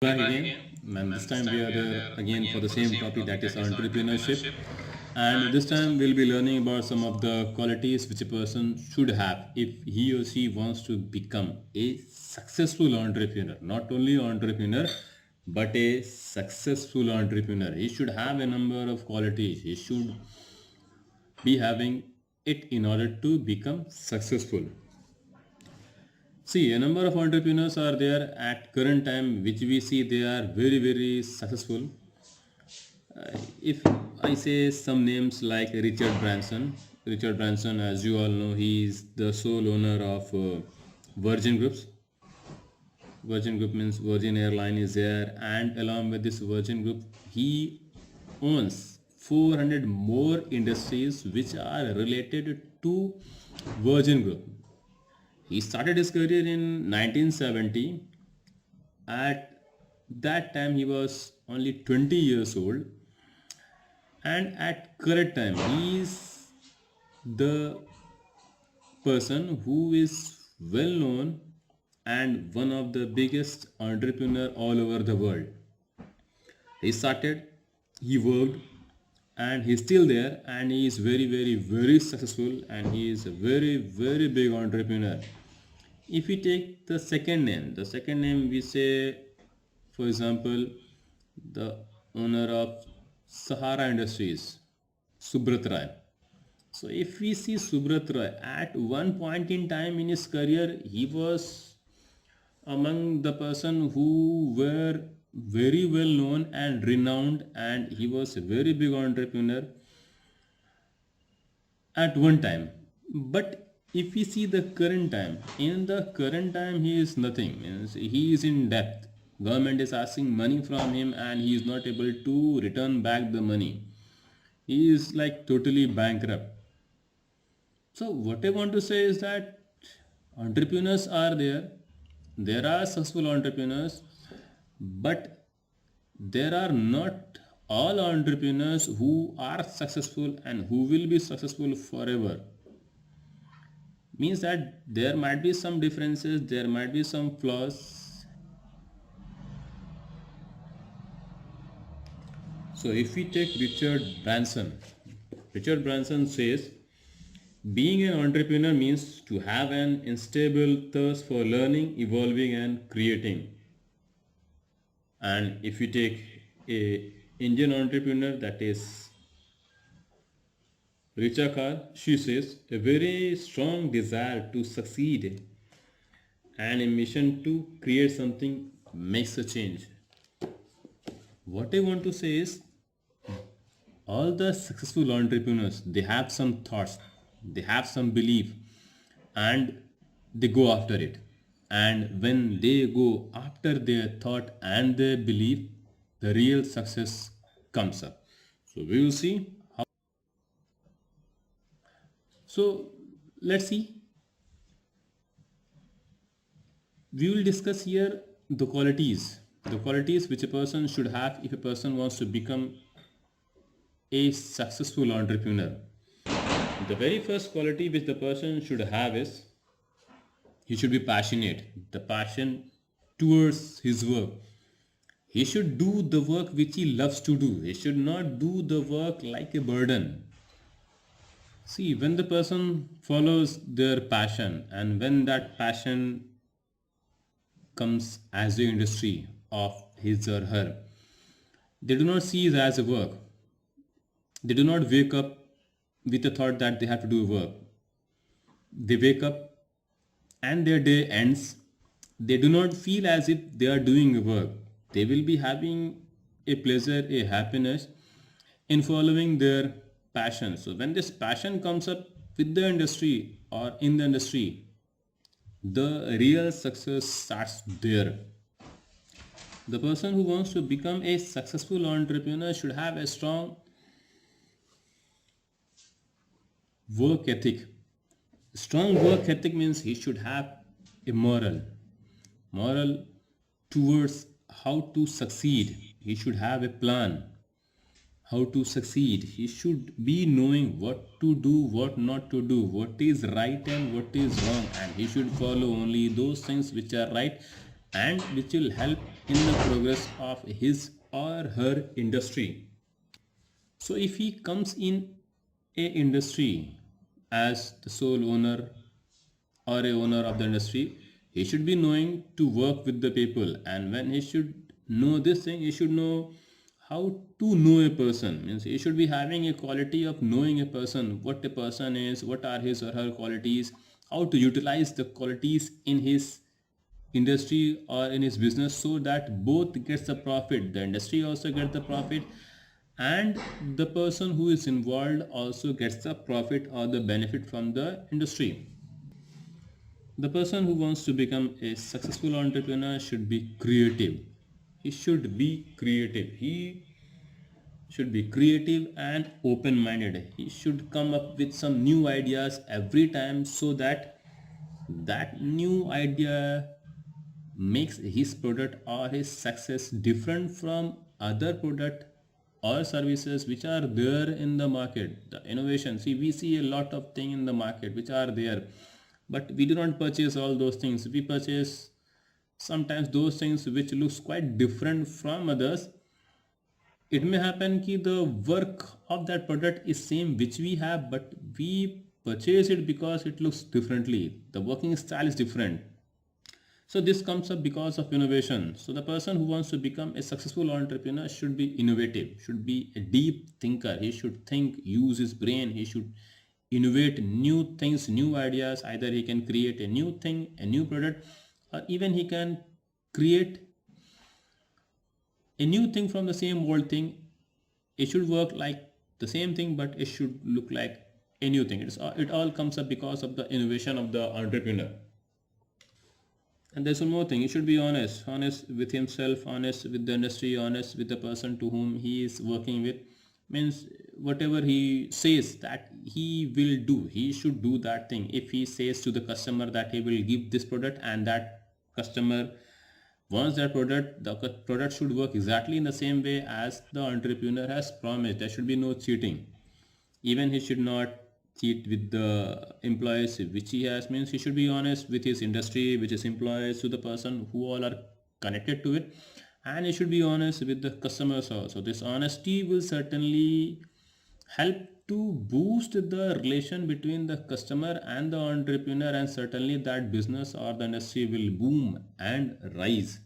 Back again, and this time we are here again for the same topic, that is entrepreneurship. And this time we'll be learning about some of the qualities which a person should have if he or she wants to become a successful entrepreneur. Not only entrepreneur, but a successful entrepreneur. He should have a number of qualities. He should be having it in order to become successful. See, a number of entrepreneurs are there at current time, which we see they are very successful. If I say some names like Richard Branson, as you all know, he is the sole owner of Virgin Groups. Virgin Group means Virgin Airline is there, and along with this Virgin Group, he owns 400 more industries which are related to Virgin Group. He started his career in 1970. At that time, he was only 20 years old, and at current time, he is the person who is well known and one of the biggest entrepreneur all over the world. He started, he worked, and he's still there, and he is very successful, and he is a very big entrepreneur. If we take the second name we say, for example, the owner of Sahara Industries, Subrat Ray. So if we see Subrat Ray, at one point in time in his career, he was among the person who were very well known and renowned, and he was a very big entrepreneur at one time. But if we see the current time, in the current time he is nothing. Means he is in debt. Government is asking money from him and he is not able to return back the money. He is like totally bankrupt. So what I want to say is that entrepreneurs are there. There are successful entrepreneurs, but there are not all entrepreneurs who are successful and who will be successful forever. Means that there might be some differences, there might be some flaws. So if we take Richard Branson says, being an entrepreneur means to have an unstable thirst for learning, evolving and creating. And if you take a Indian entrepreneur, that is Richa Kar, she says, a very strong desire to succeed and a mission to create something makes a change. What I want to say is, all the successful entrepreneurs, they have some thoughts, they have some belief, and they go after it. And when they go after their thought and their belief, the real success comes up. So we will see how. So let's see. We will discuss here the qualities which a person should have if a person wants to become a successful entrepreneur. The very first quality which the person should have is he should be passionate. The passion towards his work. He should do the work which he loves to do. He should not do the work like a burden. See, when the person follows their passion and when that passion comes as the industry of his or her, they do not see it as a work. They do not wake up with the thought that they have to do work. They wake up and their day ends. They do not feel as if they are doing work. They will be having a pleasure, a happiness in following their passion. So when this passion comes up with the industry or in the industry, the real success starts there. The person who wants to become a successful entrepreneur should have a strong work ethic. Strong work ethic means he should have a moral towards how to succeed. He should have a plan how to succeed. He should be knowing what to do, what not to do, what is right and what is wrong, and he should follow only those things which are right and which will help in the progress of his or her industry. So if he comes in a industry as the sole owner or a owner of the industry, he should be knowing to work with the people. And when he should know this thing, he should know how to know a person. Means he should be having a quality of knowing a person, what a person is, what are his or her qualities, how to utilize the qualities in his industry or in his business, so that both gets the profit, the industry also gets the profit, and the person who is involved also gets the profit or the benefit from the industry. The person who wants to become a successful entrepreneur should be creative. He should be creative. He should be creative and open minded. He should come up with some new ideas every time, so that that new idea makes his product or his success different from other product or services which are there in the market. The innovation, see, we see a lot of things in the market which are there, but we do not purchase all those things. We purchase sometimes those things which looks quite different from others. It may happen that the work of that product is same which we have, but we purchase it because it looks differently, the working style is different. So this comes up because of innovation. So the person who wants to become a successful entrepreneur should be innovative, should be a deep thinker. He should think, use his brain. He should innovate new things, new ideas. Either he can create a new thing, a new product, or even he can create a new thing from the same old thing. It should work like the same thing, but it should look like a new thing. It all comes up because of the innovation of the entrepreneur. And there's one more thing. He should be honest, honest with himself, honest with the industry, honest with the person to whom he is working with. Means whatever he says that he will do, he should do that thing. If he says to the customer that he will give this product and that customer wants that product, the product should work exactly in the same way as the entrepreneur has promised. There should be no cheating. Even he should not cheat with the employees which he has. Means he should be honest with his industry, with his employees, to the person who all are connected to it, and he should be honest with the customers also. This honesty will certainly help to boost the relation between the customer and the entrepreneur, and certainly that business or the industry will boom and rise.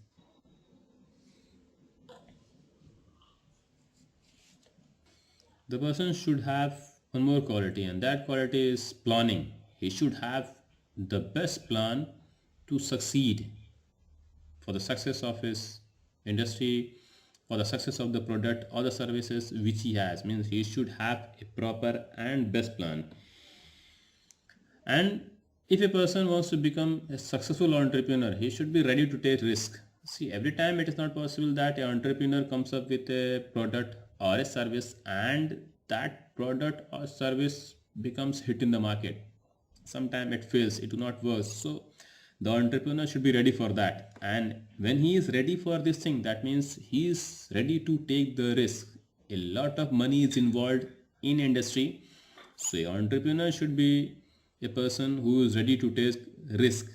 The person should have one more quality, and that quality is planning. He should have the best plan to succeed, for the success of his industry, for the success of the product or the services which he has. Means he should have a proper and best plan. And if a person wants to become a successful entrepreneur, he should be ready to take risk. See, every time it is not possible that an entrepreneur comes up with a product or a service and that product or service becomes hit in the market. Sometimes it fails, it do not work. So the entrepreneur should be ready for that. And when he is ready for this thing, that means he is ready to take the risk. A lot of money is involved in industry. So an entrepreneur should be a person who is ready to take risk.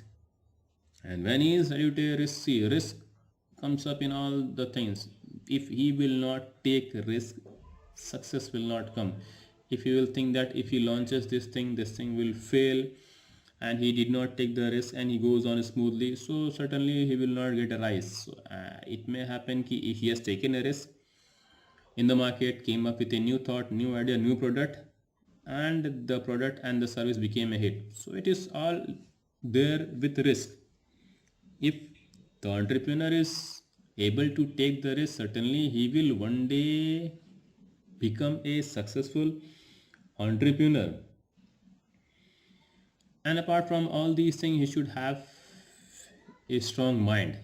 And when he is ready to take risk, see, risk comes up in all the things. If he will not take risk, success will not come. If he will think that if he launches this thing will fail, and he did not take the risk and he goes on smoothly, so certainly he will not get a rise. So, it may happen that if he has taken a risk in the market, came up with a new thought, new idea, new product, and the product and the service became a hit. So it is all there with risk. If the entrepreneur is able to take the risk, certainly he will one day become a successful entrepreneur. And apart from all these things, he should have a strong mind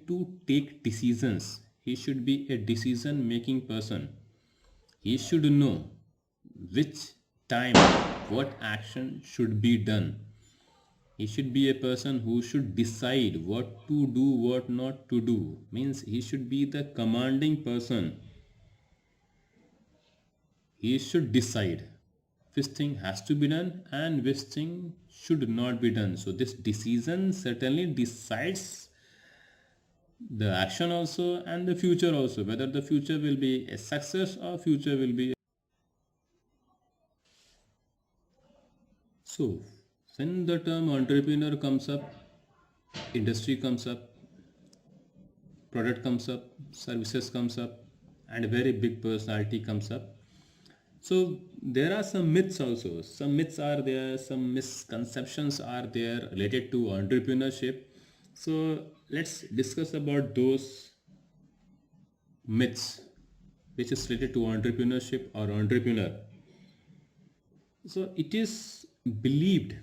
to take decisions. He should be a decision making person. He should know which time what action should be done. He should be a person who should decide what to do, what not to do. Means he should be the commanding person. He should decide which thing has to be done and which thing should not be done. So this decision certainly decides the action also, and the future also, whether the future will be a success or future will be. So when the term entrepreneur comes up, industry comes up, product comes up, services comes up, and a very big personality comes up. So there are some myths also, some myths are there, some misconceptions are there related to entrepreneurship. So let's discuss about those myths which is related to entrepreneurship or entrepreneur. So it is believed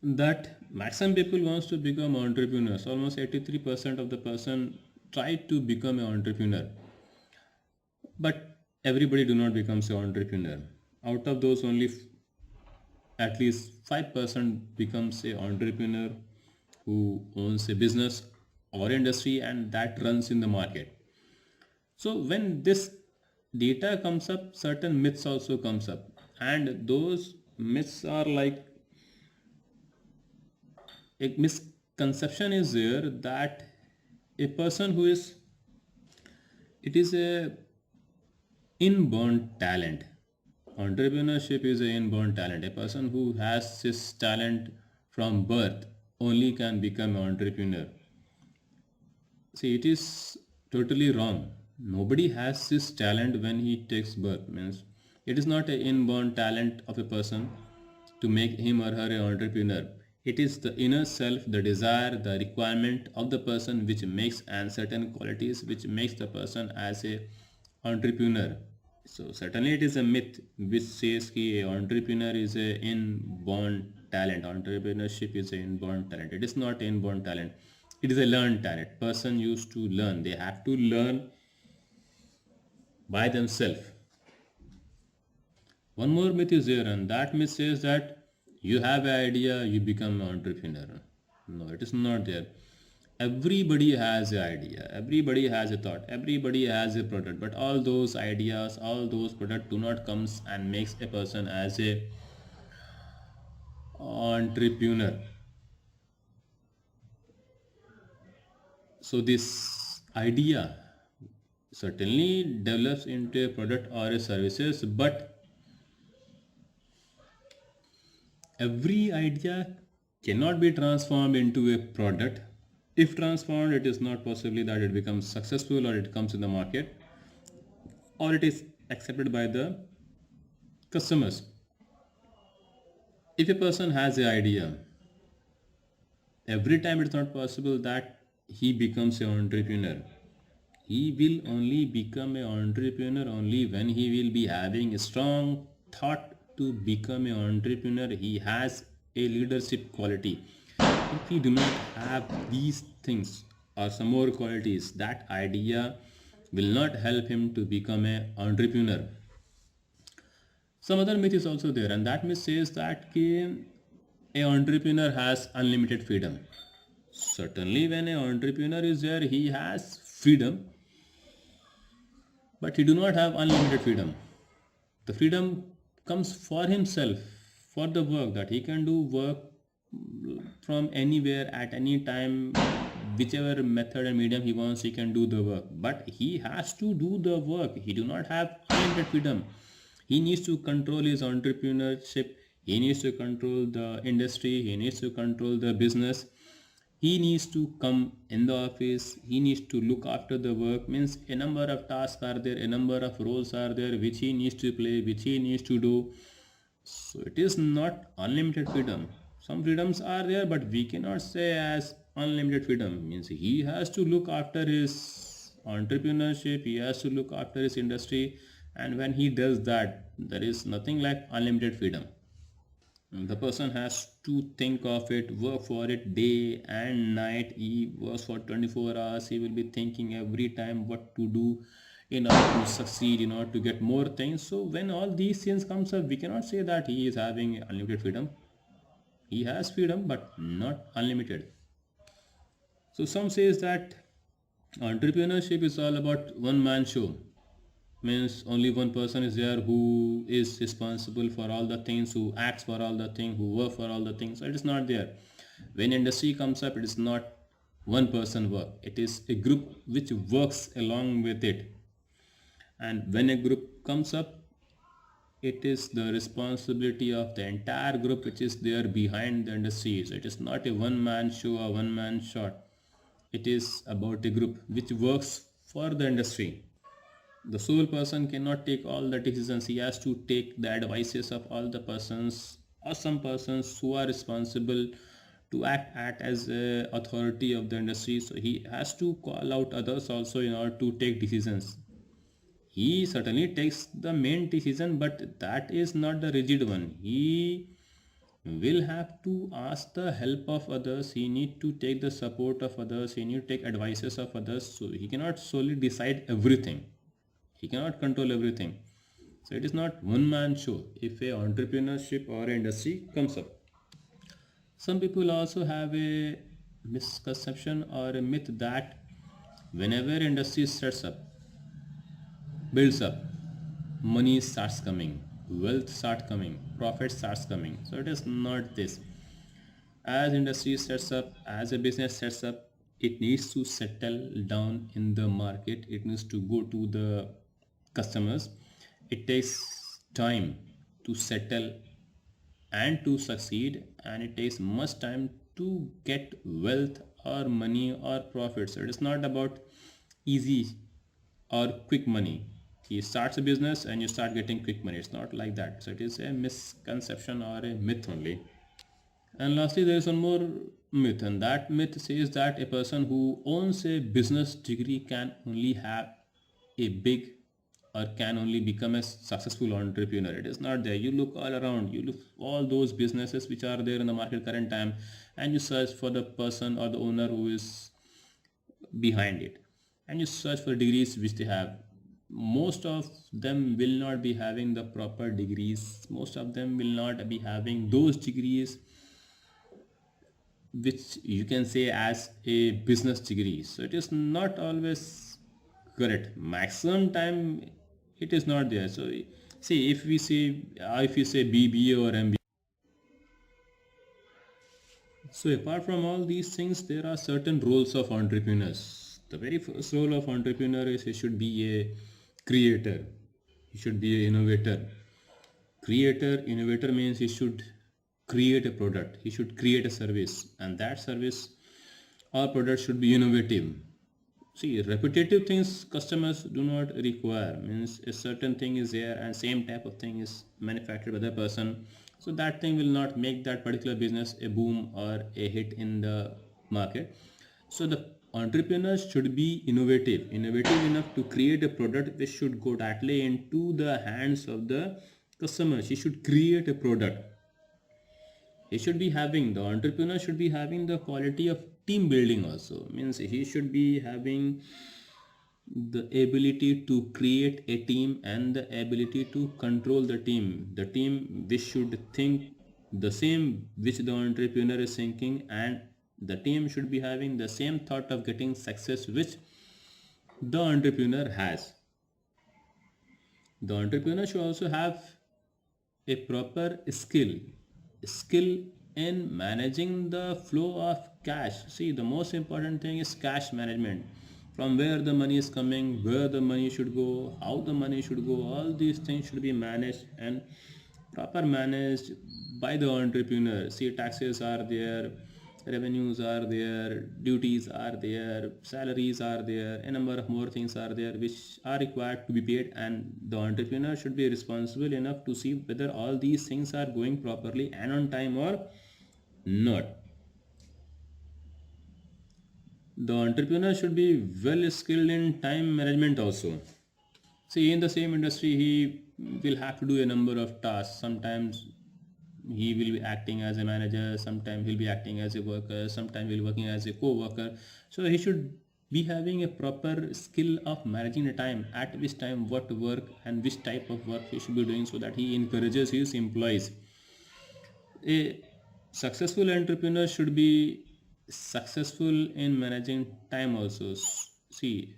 that maximum people wants to become entrepreneurs. Almost 83% of the person try to become an entrepreneur, but everybody do not become an entrepreneur. Out of those, only at least 5% becomes a entrepreneur who owns a business or industry and that runs in the market. So when this data comes up, certain myths also comes up, and those myths are like, a misconception is there that a person who is, it is a inborn talent. Entrepreneurship is an inborn talent. A person who has this talent from birth only can become an entrepreneur. See, it is totally wrong. Nobody has this talent when he takes birth. Means it is not an inborn talent of a person to make him or her an entrepreneur. It is the inner self, the desire, the requirement of the person which makes, and certain qualities which makes the person as a entrepreneur. So certainly it is a myth which says that a entrepreneur is a inborn talent. Entrepreneurship is an inborn talent. It is not inborn talent. It is a learned talent. Person used to learn. They have to learn by themselves. One more myth is there, and that myth says that you have an idea, you become an entrepreneur. No, it is not there. Everybody has an idea, everybody has a thought, everybody has a product, but all those ideas, all those products do not comes and makes a person as a entrepreneur. So this idea certainly develops into a product or a services, but every idea cannot be transformed into a product. If transformed, it is not possibly that it becomes successful or it comes in the market or it is accepted by the customers. If a person has an idea, every time it's not possible that he becomes an entrepreneur. He will only become an entrepreneur only when he will be having a strong thought to become an entrepreneur. He has a leadership quality. If he do not have these things or some more qualities, that idea will not help him to become an entrepreneur. Some other myth is also there, and that myth says that a entrepreneur has unlimited freedom. Certainly, when an entrepreneur is there, he has freedom, but he do not have unlimited freedom. The freedom comes for himself, for the work, that he can do work from anywhere at any time, whichever method and medium he wants, he can do the work, but he has to do the work. He do not have unlimited freedom. He needs to control his entrepreneurship, he needs to control the industry, he needs to control the business, he needs to come in the office, he needs to look after the work. Means a number of tasks are there, a number of roles are there which he needs to play, which he needs to do. So it is not unlimited freedom. Some freedoms are there, but we cannot say as unlimited freedom. Means he has to look after his entrepreneurship, he has to look after his industry, and when he does that, there is nothing like unlimited freedom. The person has to think of it, work for it day and night. He works for 24 hours. He will be thinking every time what to do in order to succeed, in order to get more things. So when all these things comes up, we cannot say that he is having unlimited freedom. He has freedom, but not unlimited. So some says that entrepreneurship is all about one man show. Means only one person is there who is responsible for all the things, who acts for all the things, who work for all the things. So it is not there. When industry comes up, it is not one person work. It is a group which works along with it. And when a group comes up, it is the responsibility of the entire group which is there behind the industry. So it is not a one man show or one man shot. It is about a group which works for the industry. The sole person cannot take all the decisions. He has to take the advices of all the persons or some persons who are responsible to act as a authority of the industry. So he has to call out others also in order to take decisions. He certainly takes the main decision, but that is not the rigid one. He will have to ask the help of others. He need to take the support of others. He need to take advices of others. So he cannot solely decide everything. He cannot control everything. So it is not one man show if a entrepreneurship or industry comes up. Some people also have a misconception or a myth that whenever industry sets up, builds up, money starts coming, wealth starts coming, profit starts coming. So it is not this. As industry sets up, as a business sets up, it needs to settle down in the market. It needs to go to the customers. It takes time to settle and to succeed, and it takes much time to get wealth or money or profit. So it is not about easy or quick money. He starts a business and you start getting quick money. It's not like that. So it is a misconception or a myth only. And lastly, there is one more myth, and that myth says that a person who owns a business degree can only have a big or can only become a successful entrepreneur. It is not there. You look all around, you look all those businesses which are there in the market current time, and you search for the person or the owner who is behind it, and you search for degrees which they have. Most of them will not be having the proper degrees. Most of them will not be having those degrees which you can say as a business degree. So it is not always correct. Maximum time it is not there. So see, if you say BBA or MBA. So apart from all these things, there are certain roles of entrepreneurs. The very first role of entrepreneur is he should be a creator. He should be an innovator. Innovator means he should create a product. He should create a service, and that service or product should be innovative. See, repetitive things customers do not require. Means a certain thing is there and same type of thing is manufactured by the person. So that thing will not make that particular business a boom or a hit in the market. So the entrepreneur should be innovative enough to create a product which should go directly into the hands of the customers. He should create a product. The entrepreneur should be having the quality of team building also. Means he should be having the ability to create a team and the ability to control the team which should think the same which the entrepreneur is thinking, and the team should be having the same thought of getting success which the entrepreneur has. The entrepreneur should also have a proper skill in managing the flow of cash. See, the most important thing is cash management. From where the money is coming, where the money should go, how the money should go, all these things should be managed and proper managed by the entrepreneur. See, taxes are there, revenues are there, duties are there, salaries are there, a number of more things are there which are required to be paid, and the entrepreneur should be responsible enough to see whether all these things are going properly and on time or not. The entrepreneur should be well skilled in time management also. See, in the same industry, he will have to do a number of tasks. Sometimes he will be acting as a manager, sometimes he'll be acting as a worker, sometimes he'll be working as a co-worker. So he should be having a proper skill of managing the time, at which time what work and which type of work he should be doing, so that he encourages his employees. A successful entrepreneur should be successful in managing time also. See,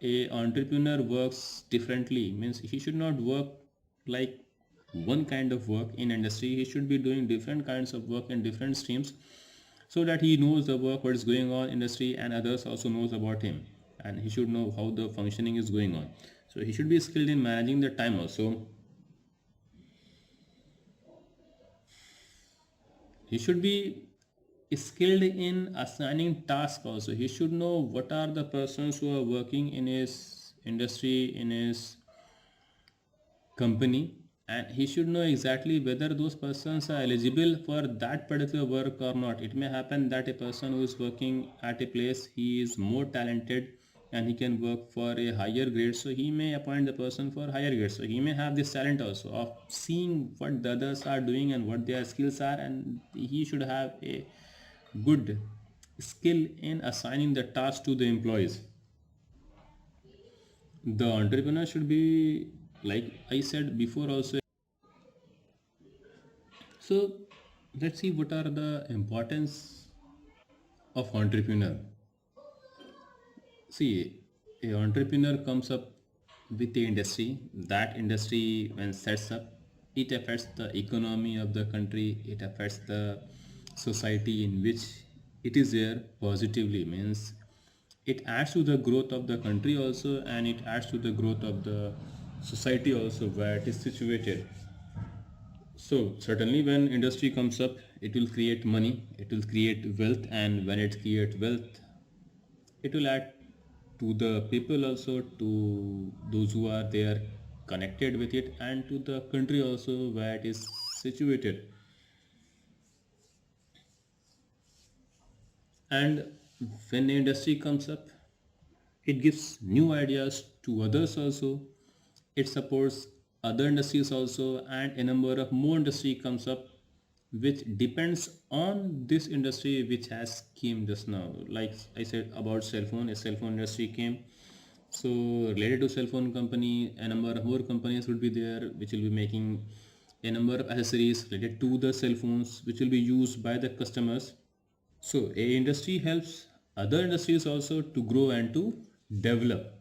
a entrepreneur works differently. Means he should not work like one kind of work in industry. He should be doing different kinds of work in different streams, so that he knows the work, what is going on industry, and others also knows about him, and he should know how the functioning is going on. So he should be skilled in managing the time also. He should be skilled in assigning tasks also. He should know what are the persons who are working in his industry, in his company, and he should know exactly whether those persons are eligible for that particular work or not. It may happen that a person who is working at a place, he is more talented and he can work for a higher grade, so he may appoint the person for higher grade. So he may have this talent also of seeing what the others are doing and what their skills are, and he should have a good skill in assigning the task to the employees. The entrepreneur should be, like I said before also. So let's see what are the importance of entrepreneur. See, a entrepreneur comes up with the industry. That industry when sets up, it affects the economy of the country. It affects the society in which it is there positively. Means it adds to the growth of the country also, and it adds to the growth of the society also where it is situated. So certainly when industry comes up, it will create money, it will create wealth, and when it creates wealth, it will add to the people also, to those who are there connected with it, and to the country also where it is situated. And when the industry comes up, it gives new ideas to others also. It supports other industries also, and a number of more industry comes up which depends on this industry which has came just now. Like I said about cell phone, a cell phone industry came. So related to cell phone company, a number of more companies would be there which will be making a number of accessories related to the cell phones which will be used by the customers. So a industry helps other industries also to grow and to develop.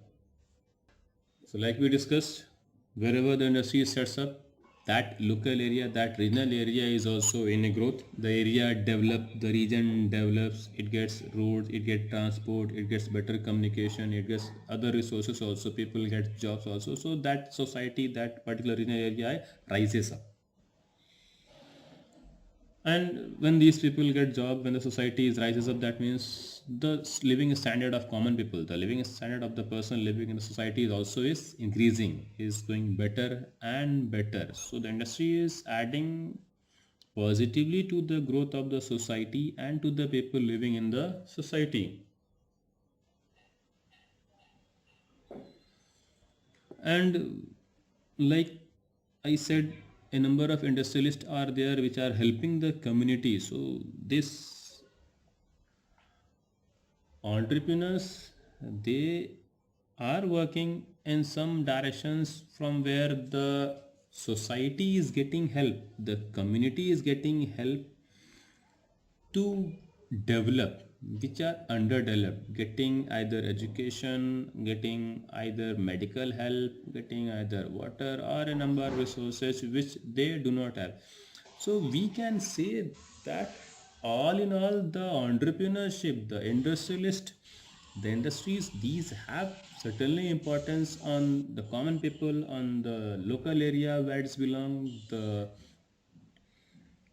So like we discussed, wherever the industry sets up, that local area, that regional area is also in a growth. The area develops, the region develops, it gets roads, it gets transport, it gets better communication, it gets other resources also, people get jobs also. So that society, that particular regional area rises up. And when these people get job, when the society is rises up, that means the living standard of common people, the living standard of the person living in the society is also is increasing, is going better and better. So the industry is adding positively to the growth of the society and to the people living in the society. And like I said, a number of industrialists are there which are helping the community. So this entrepreneurs, they are working in some directions from where the society is getting help, the community is getting help to develop, which are underdeveloped, getting either education, getting either medical help, getting either water or a number of resources which they do not have. So we can say that all in all, the entrepreneurship, the industrialist, the industries, these have certainly importance on the common people, on the local area where it's belong. The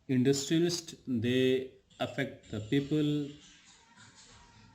industrialists, they affect the people